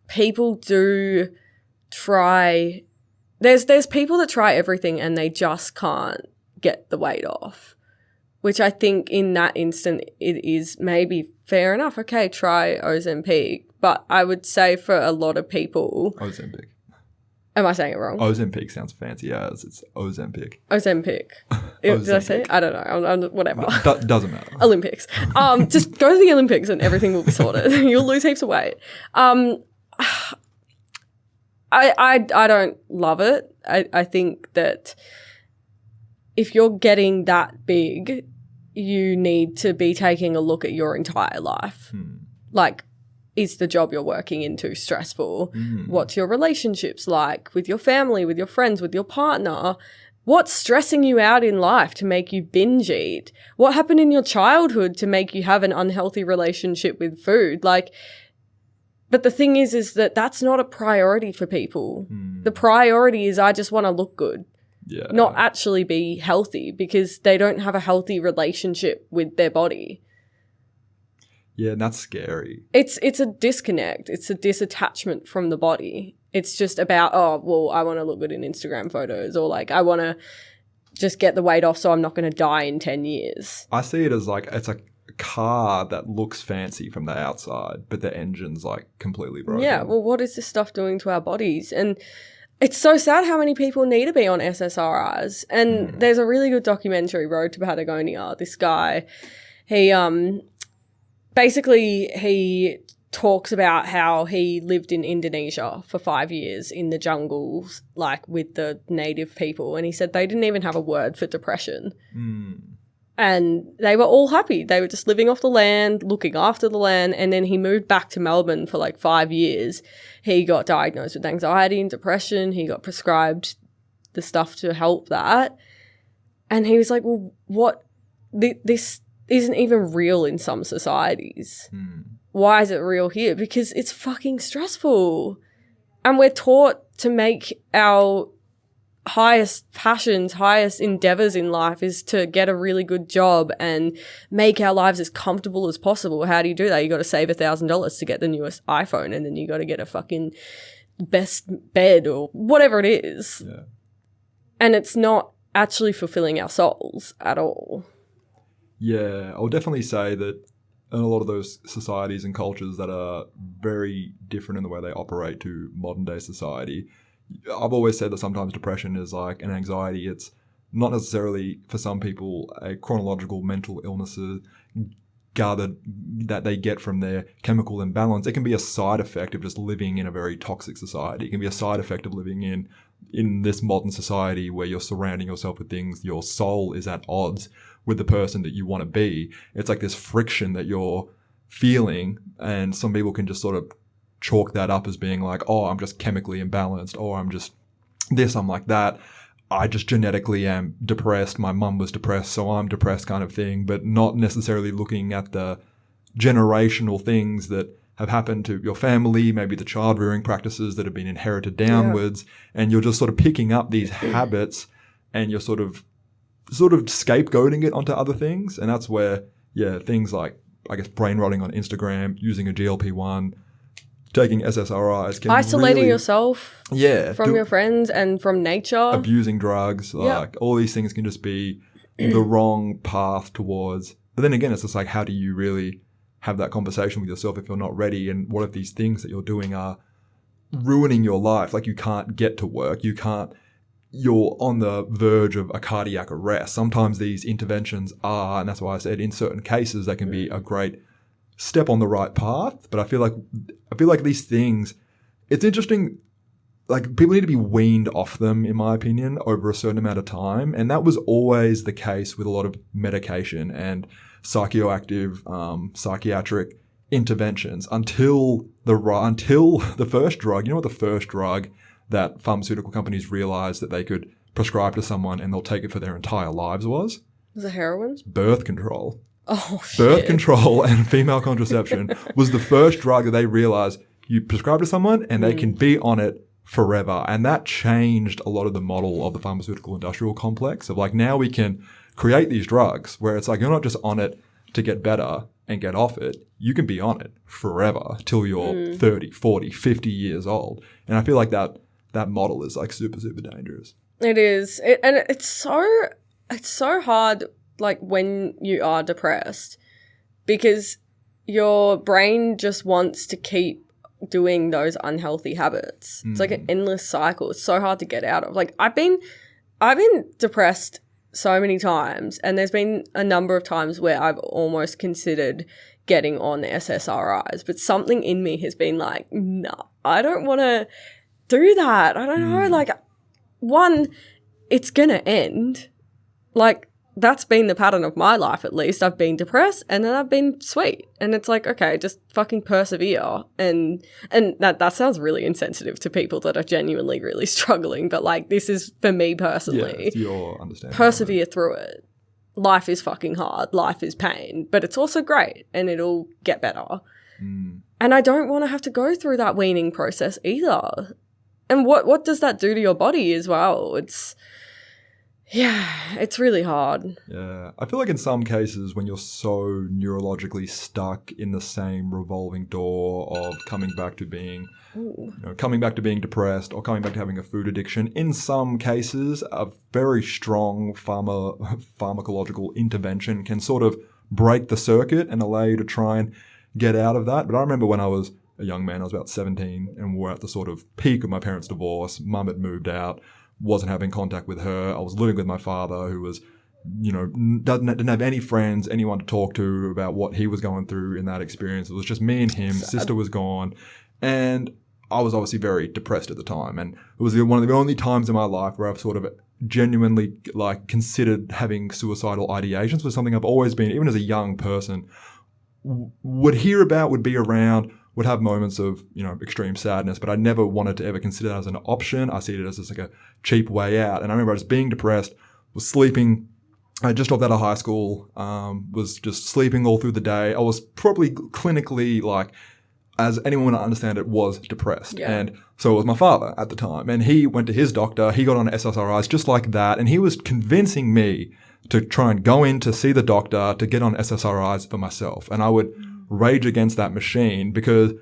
people do try. There's people that try everything and they just can't get the weight off, which I think in that instant it is maybe fair enough. Okay, try Ozempic. But I would say for a lot of people... Ozempic. Am I saying it wrong? Ozempic sounds fancy as it's Ozempic. Ozempic. Did I say it? I don't know. Whatever. Doesn't matter. Olympics. Just go to the Olympics and everything will be sorted. You'll lose heaps of weight. I don't love it. I think that if you're getting that big, you need to be taking a look at your entire life. Like, is the job you're working in too stressful? What's your relationships like with your family, with your friends, with your partner? What's stressing you out in life to make you binge eat? What happened in your childhood to make you have an unhealthy relationship with food? Like, but the thing is that that's not a priority for people. The priority is, I just want to look good. Yeah. Not actually be healthy, because they don't have a healthy relationship with their body. Yeah, and that's scary. It's a disconnect. It's a disattachment from the body. It's just about, oh, well, I want to look good in Instagram photos, or like, I want to just get the weight off so I'm not going to die in 10 years. I see it as like, it's a car that looks fancy from the outside, but the engine's like completely broken. Yeah, well, what is this stuff doing to our bodies? And it's so sad how many people need to be on SSRIs. And there's a really good documentary, Road to Patagonia. This guy, he talks about how he lived in Indonesia for 5 years in the jungles, like with the native people. And he said they didn't even have a word for depression. And they were all happy. They were just living off the land, looking after the land. And then he moved back to Melbourne for like 5 years. He got diagnosed with anxiety and depression. He got prescribed the stuff to help that. And he was like, well, this isn't even real in some societies. Why is it real here? Because it's fucking stressful. And we're taught to make our highest passions, highest endeavors in life is to get a really good job and make our lives as comfortable as possible. How do you do that? You got to save $1,000 to get the newest iPhone, and then you got to get a fucking best bed or whatever it is. Yeah. And it's not actually fulfilling our souls at all. Yeah, I would definitely say that in a lot of those societies and cultures that are very different in the way they operate to modern day society, I've always said that sometimes depression is like an anxiety. It's not necessarily, for some people, a chronological mental illness gathered that they get from their chemical imbalance. It can be a side effect of just living in a very toxic society. It can be a side effect of living in this modern society where you're surrounding yourself with things. Your soul is at odds with the person that you want to be. It's like this friction that you're feeling, and some people can just sort of chalk that up as being like, oh, I'm just chemically imbalanced, or I'm just this, I'm like that. I just genetically am depressed. My mum was depressed, so I'm depressed kind of thing, but not necessarily looking at the generational things that have happened to your family, maybe the child rearing practices that have been inherited downwards, and you're just sort of picking up these habits and you're sort of scapegoating it onto other things. And that's where, yeah, things like, I guess, brain rotting on Instagram, using a GLP-1, taking SSRIs, can isolating really, yourself from your friends and from nature, abusing drugs, like all these things can just be the wrong path towards. But then again, it's just like, how do you really have that conversation with yourself if you're not ready? And what if these things that you're doing are ruining your life? Like, you can't get to work, you're on the verge of a cardiac arrest. Sometimes these interventions are, and that's why I said in certain cases they can be a great step on the right path. But I feel like these things, it's interesting. Like, people need to be weaned off them, in my opinion, over a certain amount of time. And that was always the case with a lot of medication and psychoactive, psychiatric interventions until the first drug. You know what the first drug that pharmaceutical companies realized that they could prescribe to someone and they'll take it for their entire lives was? Was it heroin? Birth control. Oh, shit. Birth control and female contraception was the first drug that they realized you prescribe to someone and they can be on it forever. And that changed a lot of the model of the pharmaceutical industrial complex of like, now we can create these drugs where it's like, you're not just on it to get better and get off it. You can be on it forever till you're 30, 40, 50 years old. And I feel like that model is like super, super dangerous. It is. And it's so hard, like, when you are depressed, because your brain just wants to keep doing those unhealthy habits. It's like an endless cycle. It's so hard to get out of. Like, I've been depressed so many times, and there's been a number of times where I've almost considered getting on SSRIs, but something in me has been like, no, I don't want to do that. I don't know. Like, one, it's gonna end. Like, that's been the pattern of my life, at least. I've been depressed and then I've been sweet. And it's like, okay, just fucking persevere. And that sounds really insensitive to people that are genuinely really struggling. But, like, this is for me personally. Yeah, it's your understanding. Persevere through it. Life is fucking hard. Life is pain. But it's also great and it'll get better. And I don't want to have to go through that weaning process either. And what does that do to your body as well? It's really hard. Yeah. I feel like in some cases when you're so neurologically stuck in the same revolving door of coming back to being depressed or coming back to having a food addiction, in some cases a very strong pharmacological intervention can sort of break the circuit and allow you to try and get out of that. But I remember when I was a young man, I was about 17 and we were at the sort of peak of my parents' divorce. Mum had moved out. Wasn't having contact with her. I was living with my father, who was, didn't have any friends, anyone to talk to about what he was going through in that experience. It was just me and him. Sad. Sister was gone. And I was obviously very depressed at the time. And it was one of the only times in my life where I've sort of genuinely like considered having suicidal ideations. Was something I've always been, even as a young person, would hear about, would be around, would have moments of, extreme sadness, but I never wanted to ever consider that as an option. I see it as like a cheap way out. And I remember just being depressed, was sleeping. I just dropped out of high school, was just sleeping all through the day. I was probably clinically, like, as anyone would understand it, was depressed. Yeah. And so it was my father at the time. And he went to his doctor. He got on SSRIs just like that. And he was convincing me to try and go in to see the doctor to get on SSRIs for myself. And I would rage against that machine because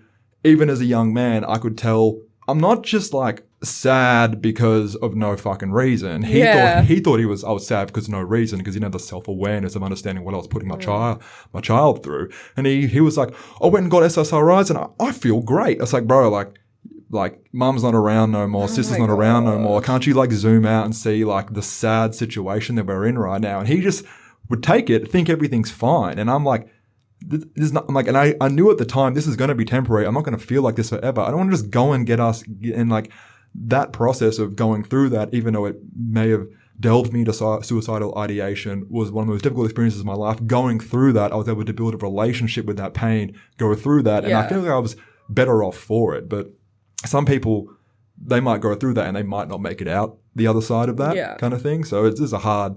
even as a young man, I could tell I'm not just like sad because of no fucking reason. He thought I was sad because of no reason, because he didn't have the self-awareness of understanding what I was putting my child through. And he was like, I went and got SSRIs and I feel great. I was like, bro, like mum's not around no more, sister's not around no more. Can't you like zoom out and see like the sad situation that we're in right now? And he just would take it, think everything's fine. And I'm like, this is not, I'm like, and I knew at the time this is going to be temporary. I'm not going to feel like this forever. I don't want to just go and get in like that process of going through that, even though it may have delved me into suicidal ideation, was one of the most difficult experiences of my life. Going through that, I was able to build a relationship with that pain, go through that. And I feel like I was better off for it. But some people, they might go through that and they might not make it out the other side of that kind of thing. So it's just a hard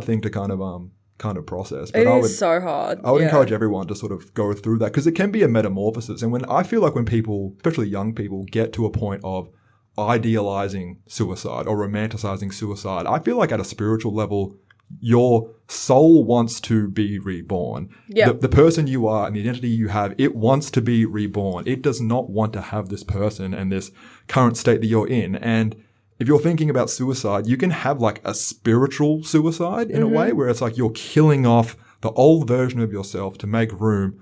thing to kind of process. But it is so hard. I would encourage everyone to sort of go through that, because it can be a metamorphosis. And when I feel like when people, especially young people, get to a point of idealizing suicide or romanticizing suicide, I feel like at a spiritual level, your soul wants to be reborn. Yeah. The person you are and the identity you have, it wants to be reborn. It does not want to have this person and this current state that you're in. And if you're thinking about suicide, you can have like a spiritual suicide in a way where it's like you're killing off the old version of yourself to make room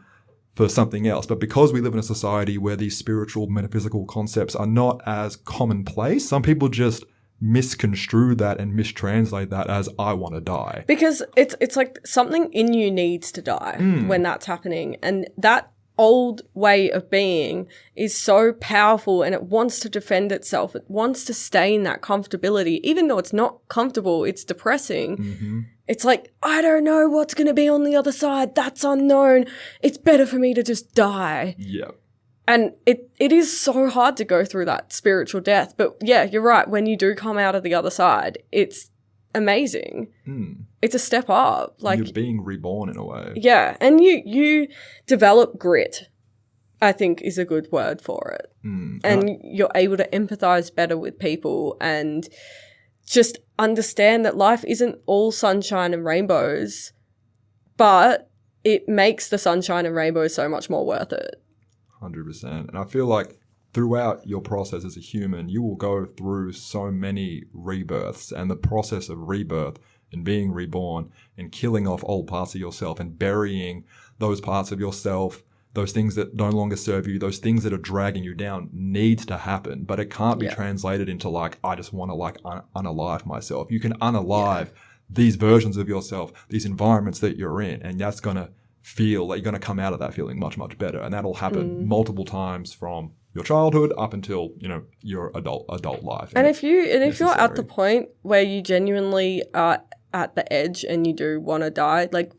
for something else. But because we live in a society where these spiritual, metaphysical concepts are not as commonplace, some people just misconstrue that and mistranslate that as I want to die. Because it's like something in you needs to die when that's happening. And that old way of being is so powerful, and it wants to defend itself. It wants to stay in that comfortability. Even though it's not comfortable, it's depressing. It's like, I don't know what's going to be on the other side. That's unknown. It's better for me to just die. Yeah. And it is so hard to go through that spiritual death. But yeah, you're right. When you do come out of the other side, it's amazing. It's a step up. Like, you're being reborn in a way. Yeah. And you develop grit, I think is a good word for it. And you're able to empathize better with people and just understand that life isn't all sunshine and rainbows, but it makes the sunshine and rainbows so much more worth it. 100%. And I feel like throughout your process as a human, you will go through so many rebirths, and the process of rebirth and being reborn and killing off old parts of yourself and burying those parts of yourself, those things that no longer serve you, those things that are dragging you down, needs to happen. But it can't be translated into like, I just want to like unalive myself. You can unalive these versions of yourself, these environments that you're in, and that's going to feel like you're going to come out of that feeling much, much better. And that'll happen multiple times from your childhood up until, you know, your adult life. And if you're at the point where you genuinely are at the edge and you do want to die, like,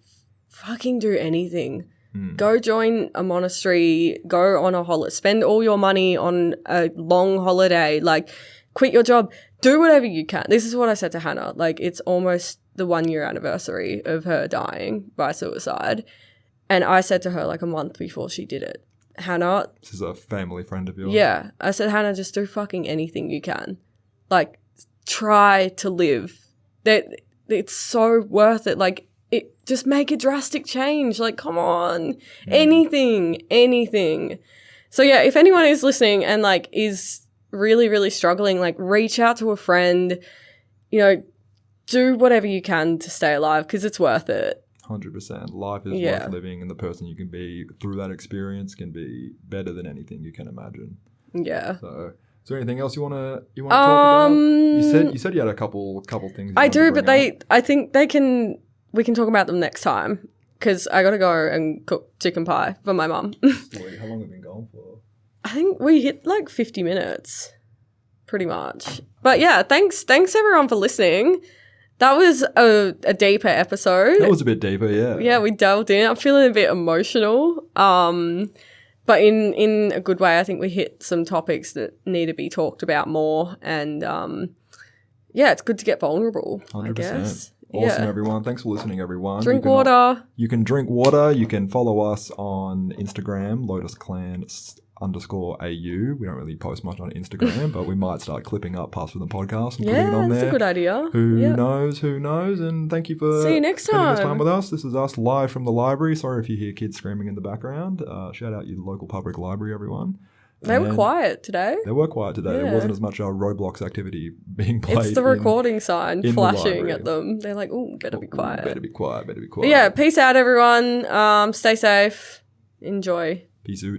fucking do anything. Go join a monastery, go on a holiday, spend all your money on a long holiday, like, quit your job, do whatever you can. This is what I said to Hannah. Like, it's almost the 1 year anniversary of her dying by suicide. And I said to her like a month before she did it, Hannah. This is a family friend of yours. Yeah. I said, Hannah, just do fucking anything you can. Like, try to live. It's so worth it. Like, just make a drastic change. Like, come on. Anything. So yeah, if anyone is listening and like is really, really struggling, like, reach out to a friend, you know, do whatever you can to stay alive, because it's worth it. 100%. Life is worth living, and the person you can be through that experience can be better than anything you can imagine. Yeah. So, is there anything else you want to talk about? You said you had a couple things. I do, but I think we can talk about them next time, because I got to go and cook chicken pie for my mum. Wait, how long have we been going for? I think we hit like 50 minutes, pretty much. But yeah, thanks everyone for listening. That was a deeper episode. That was a bit deeper, yeah. Yeah, we delved in. I'm feeling a bit emotional, but in a good way. I think we hit some topics that need to be talked about more, and yeah, it's good to get vulnerable, 100%. I guess. Awesome, everyone. Thanks for listening, everyone. Drink water. You can drink water. You can follow us on Instagram, LotusClan_AU. We don't really post much on Instagram, but we might start clipping up parts of the podcast and putting it on there. That's a good idea. Who knows? And thank you for see you next time. Spending this time with us. This is us live from the library. Sorry if you hear kids screaming in the background. Shout out your local public library, everyone. They were quiet today. There wasn't as much Roblox activity being played. It's the recording sign flashing at them. They're like, "Oh, better be quiet. Better be quiet. But yeah, peace out, everyone. Stay safe. Enjoy. Peace out.